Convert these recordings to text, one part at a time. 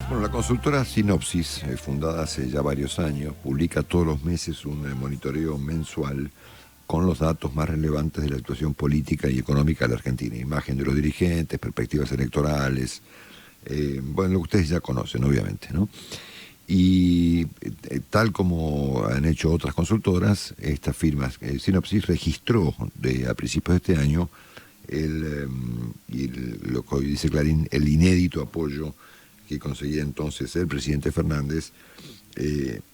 Bueno, la consultora Sinopsis, fundada hace ya varios años, publica todos los meses un monitoreo mensual con los datos más relevantes de la situación política y económica de la Argentina. Imagen de los dirigentes, perspectivas electorales, bueno, lo que ustedes ya conocen, obviamente, ¿no? Y tal como han hecho otras consultoras, estas firmas, Sinopsis registró a principios de este año lo que hoy dice Clarín, el inédito apoyo que conseguía entonces el presidente Fernández,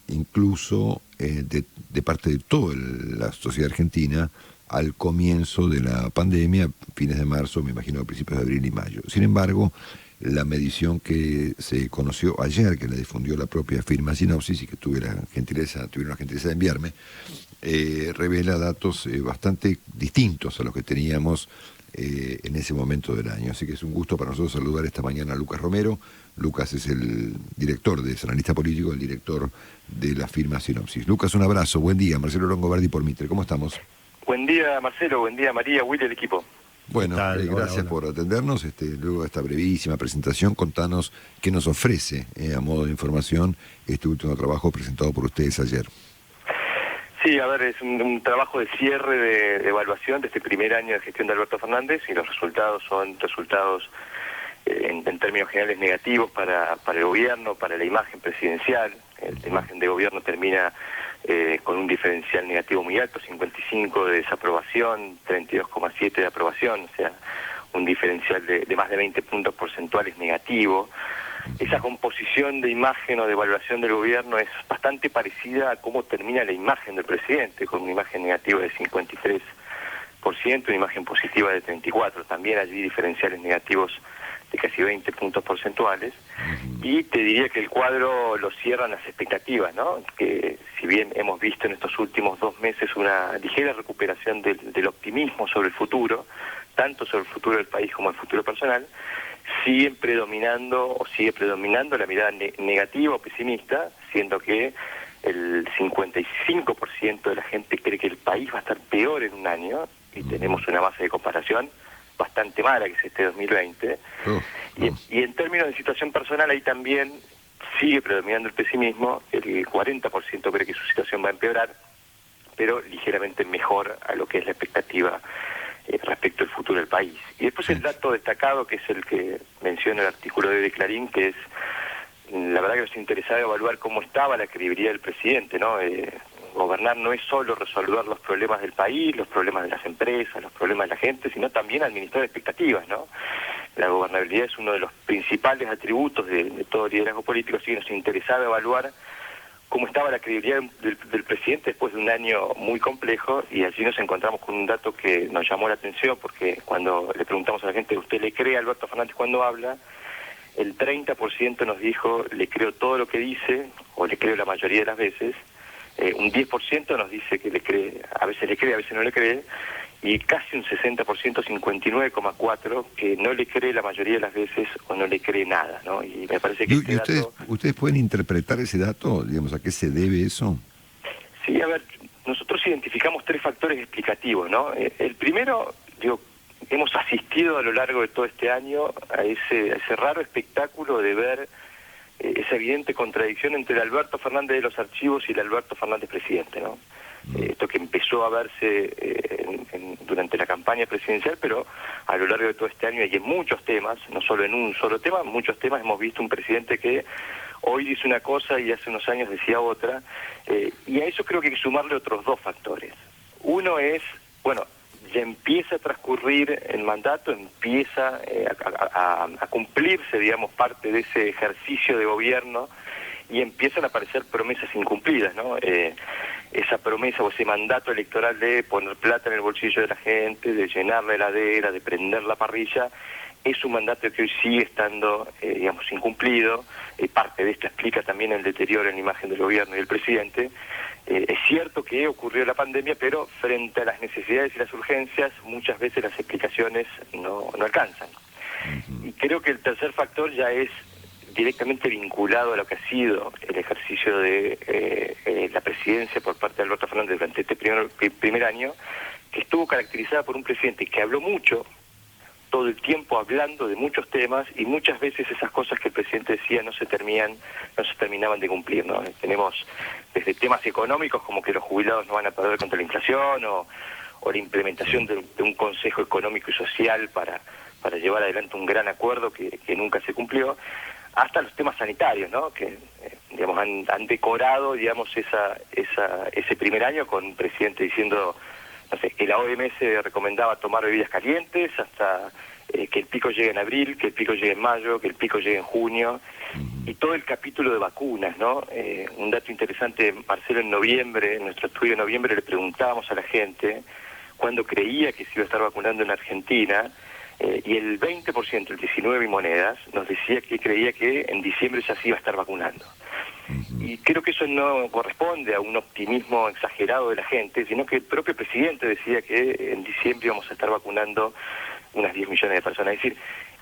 incluso de parte de toda la sociedad argentina, al comienzo de la pandemia, fines de marzo, me imagino a principios de abril y mayo. Sin embargo, la medición que se conoció ayer, que la difundió la propia firma Sinopsis y que tuvieron la gentileza de enviarme, revela datos bastante distintos a los que teníamos en ese momento del año. Así que es un gusto para nosotros saludar esta mañana a Lucas Romero. Lucas es el director, es analista político, el director de la firma Sinopsis. Lucas, un abrazo, buen día. Marcelo Longobardi por Mitre, ¿cómo estamos? Buen día, Marcelo, buen día, María, Willy, el equipo. Bueno, gracias hola. Por atendernos. Luego de esta brevísima presentación, contanos qué nos ofrece, a modo de información, este último trabajo presentado por ustedes ayer. Sí, a ver, es un trabajo de cierre de evaluación de este primer año de gestión de Alberto Fernández, y los resultados son resultados en términos generales negativos para el gobierno, para la imagen presidencial. La imagen de gobierno termina con un diferencial negativo muy alto, 55 de desaprobación, 32,7 de aprobación, o sea, un diferencial de más de 20 puntos porcentuales negativo. Esa composición de imagen o de evaluación del gobierno es bastante parecida a cómo termina la imagen del presidente, con una imagen negativa de 53%, una imagen positiva de 34%, también allí diferenciales negativos de casi 20 puntos porcentuales, y te diría que el cuadro lo cierran las expectativas, ¿no? Que si bien hemos visto en estos últimos 2 meses una ligera recuperación del optimismo sobre el futuro, tanto sobre el futuro del país como el futuro personal, sigue predominando la mirada negativa o pesimista, siendo que el 55% de la gente cree que el país va a estar peor en un año, y tenemos una base de comparación bastante mala, que es este 2020. Y en términos de situación personal, ahí también sigue predominando el pesimismo. El 40% cree que su situación va a empeorar, pero ligeramente mejor a lo que es la expectativa respecto al futuro del país. Y después el dato destacado, que es el que menciona el artículo de Clarín, que es, la verdad que nos interesaba evaluar cómo estaba la credibilidad del presidente, ¿no? Gobernar no es solo resolver los problemas del país, los problemas de las empresas, los problemas de la gente, sino también administrar expectativas, ¿no? La gobernabilidad es uno de los principales atributos de todo liderazgo político, así que nos interesaba evaluar cómo estaba la credibilidad del presidente después de un año muy complejo, y allí nos encontramos con un dato que nos llamó la atención, porque cuando le preguntamos a la gente, ¿usted le cree a Alberto Fernández cuando habla? El 30% nos dijo, le creo todo lo que dice, o le creo la mayoría de las veces. Un 10% nos dice que le cree, a veces no le cree, y casi un 60%, 59,4%, que no le cree la mayoría de las veces o no le cree nada, ¿no? Y me parece que ¿Y ustedes pueden interpretar ese dato? Digamos, ¿a qué se debe eso? Sí, a ver, nosotros identificamos 3 factores explicativos, ¿no? El primero, hemos asistido a lo largo de todo este año a ese raro espectáculo de ver esa evidente contradicción entre el Alberto Fernández de los archivos y el Alberto Fernández presidente, ¿no? Esto que empezó a verse durante la campaña presidencial, pero a lo largo de todo este año y en muchos temas, no solo en un solo tema, en muchos temas hemos visto un presidente que hoy dice una cosa y hace unos años decía otra, y a eso creo que hay que sumarle otros 2 factores. Uno es, bueno, ya empieza a transcurrir el mandato, empieza a cumplirse, digamos, parte de ese ejercicio de gobierno, y empiezan a aparecer promesas incumplidas, ¿no? Esa promesa o ese mandato electoral de poner plata en el bolsillo de la gente, de llenar la heladera, de prender la parrilla, es un mandato que hoy sigue estando, digamos, incumplido. Parte de esto explica también el deterioro en la imagen del gobierno y del presidente. Es cierto que ocurrió la pandemia, pero frente a las necesidades y las urgencias, muchas veces las explicaciones no alcanzan. Y creo que el tercer factor ya es directamente vinculado a lo que ha sido el ejercicio de la presidencia por parte de Alberto Fernández durante este primer año, que estuvo caracterizada por un presidente que habló mucho, todo el tiempo hablando de muchos temas y muchas veces esas cosas que el presidente decía no se terminaban de cumplir, ¿no? Tenemos desde temas económicos como que los jubilados no van a perder contra la inflación o la implementación de un Consejo Económico y Social para llevar adelante un gran acuerdo que nunca se cumplió, hasta los temas sanitarios, ¿no? Que digamos han decorado, digamos, ese primer año con un presidente diciendo, no sé, que la OMS recomendaba tomar bebidas calientes, hasta que el pico llegue en abril, que el pico llegue en mayo, que el pico llegue en junio, y todo el capítulo de vacunas, ¿no? Un dato interesante, Marcelo, en noviembre, en nuestro estudio de noviembre, le preguntábamos a la gente cuándo creía que se iba a estar vacunando en Argentina, y el 20%, el 19 y monedas, nos decía que creía que en diciembre ya se iba a estar vacunando. Y creo que eso no corresponde a un optimismo exagerado de la gente, sino que el propio presidente decía que en diciembre íbamos a estar vacunando unas 10 millones de personas. Es decir,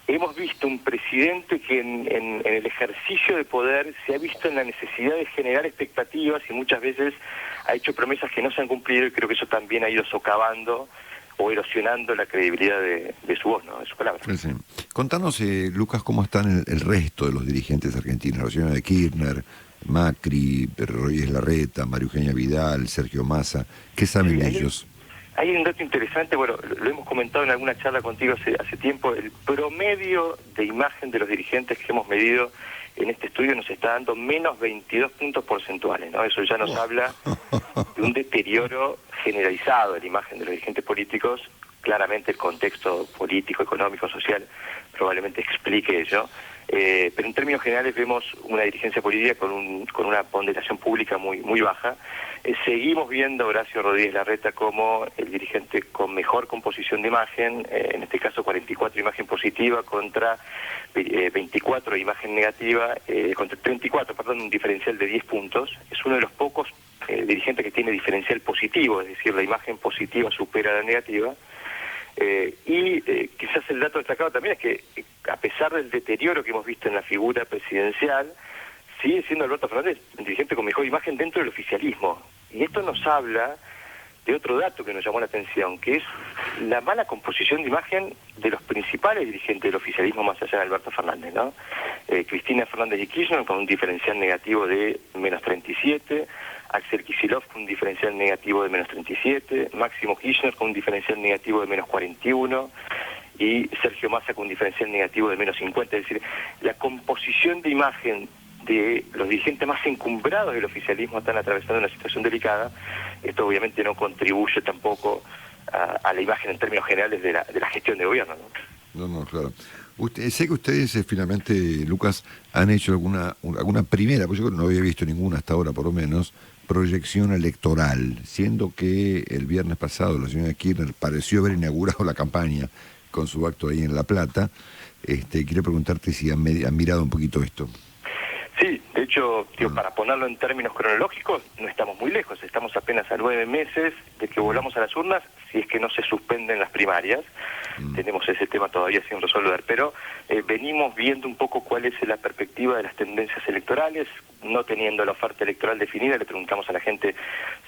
hemos visto un presidente que en el ejercicio de poder se ha visto en la necesidad de generar expectativas y muchas veces ha hecho promesas que no se han cumplido, y creo que eso también ha ido socavando o erosionando la credibilidad de su voz, ¿no? De su palabra. Sí. Contanos, Lucas, cómo están el resto de los dirigentes argentinos, la señora de Kirchner, Macri, Rodríguez Larreta, María Eugenia Vidal, Sergio Massa. ¿Qué saben ellos? Hay un dato interesante, bueno, lo hemos comentado en alguna charla contigo hace tiempo, el promedio de imagen de los dirigentes que hemos medido en este estudio nos está dando menos 22 puntos porcentuales, ¿no? Eso ya nos habla de un deterioro generalizado de la imagen de los dirigentes políticos. Claramente el contexto político, económico, social probablemente explique ello, pero en términos generales vemos una dirigencia política con una ponderación pública muy baja. Seguimos viendo a Horacio Rodríguez Larreta como el dirigente con mejor composición de imagen, en este caso 44 imagen positiva contra 24 imagen negativa, contra 34, perdón, un diferencial de 10 puntos. Es uno de los pocos dirigentes que tiene diferencial positivo, es decir, la imagen positiva supera la negativa. Quizás el dato destacado también es que a pesar del deterioro que hemos visto en la figura presidencial, sigue siendo Alberto Fernández un dirigente con mejor imagen dentro del oficialismo. Y esto nos habla de otro dato que nos llamó la atención, que es la mala composición de imagen de los principales dirigentes del oficialismo más allá de Alberto Fernández, ¿no? Cristina Fernández de Kirchner con un diferencial negativo de menos 37, Axel Kicillof con un diferencial negativo de menos 37, Máximo Kirchner con un diferencial negativo de menos 41 y Sergio Massa con un diferencial negativo de menos 50. Es decir, la composición de imagen de los dirigentes más encumbrados del oficialismo están atravesando una situación delicada. Esto obviamente no contribuye tampoco a la imagen en términos generales de la gestión de gobierno, ¿no? No, claro. Sé que ustedes finalmente, Lucas, han hecho alguna primera, pues yo no había visto ninguna hasta ahora por lo menos, proyección electoral, siendo que el viernes pasado la señora Kirchner pareció haber inaugurado la campaña con su acto ahí en La Plata. Quiero preguntarte si han mirado un poquito esto. Sí, de hecho, para ponerlo en términos cronológicos, no estamos muy lejos, estamos apenas a 9 meses de que volvamos a las urnas, si es que no se suspenden las primarias. Tenemos ese tema todavía sin resolver, pero venimos viendo un poco cuál es la perspectiva de las tendencias electorales. No teniendo la oferta electoral definida, le preguntamos a la gente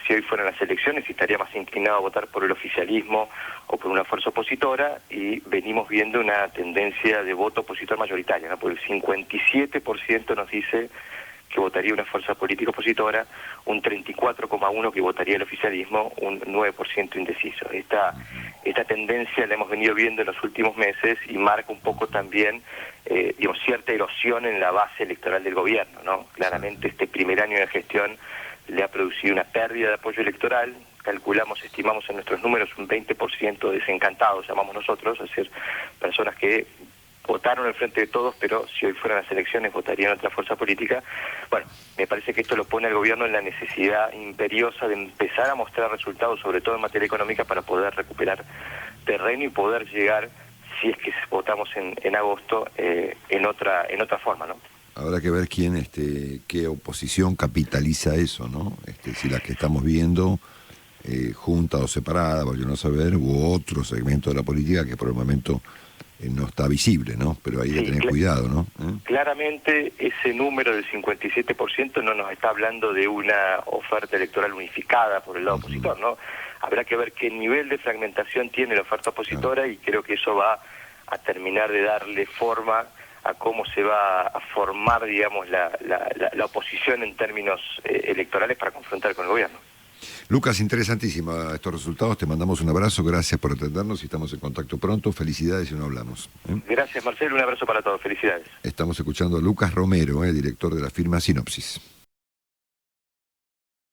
si hoy fueran las elecciones, si estaría más inclinado a votar por el oficialismo o por una fuerza opositora, y venimos viendo una tendencia de voto opositor mayoritaria, ¿no? Porque el 57% nos dice que votaría una fuerza política opositora, un 34,1% que votaría el oficialismo, un 9% indeciso. Esta tendencia la hemos venido viendo en los últimos meses y marca un poco también cierta erosión en la base electoral del gobierno, ¿no? Claramente este primer año de gestión le ha producido una pérdida de apoyo electoral. Estimamos en nuestros números un 20% desencantados, llamamos nosotros, es decir, personas que votaron al Frente de Todos, pero si hoy fueran las elecciones votarían otra fuerza política. Bueno, me parece que esto lo pone al gobierno en la necesidad imperiosa de empezar a mostrar resultados, sobre todo en materia económica, para poder recuperar terreno y poder llegar, si es que votamos en agosto, en otra forma, ¿no? Habrá que ver qué oposición capitaliza eso, ¿no? Si la que estamos viendo, junta o separada, vaya a saber, u otro segmento de la política que por el momento no está visible, ¿no? Pero hay que tener cuidado, ¿no? Claramente ese número del 57% no nos está hablando de una oferta electoral unificada por el lado opositor, ¿no? Habrá que ver qué nivel de fragmentación tiene la oferta opositora y creo que eso va a terminar de darle forma a cómo se va a formar, digamos, la oposición en términos electorales para confrontar con el gobierno. Lucas, interesantísimo estos resultados, te mandamos un abrazo, gracias por atendernos y estamos en contacto pronto, felicidades y no hablamos. Gracias, Marcelo, un abrazo para todos, felicidades. Estamos escuchando a Lucas Romero, director de la firma Sinopsis.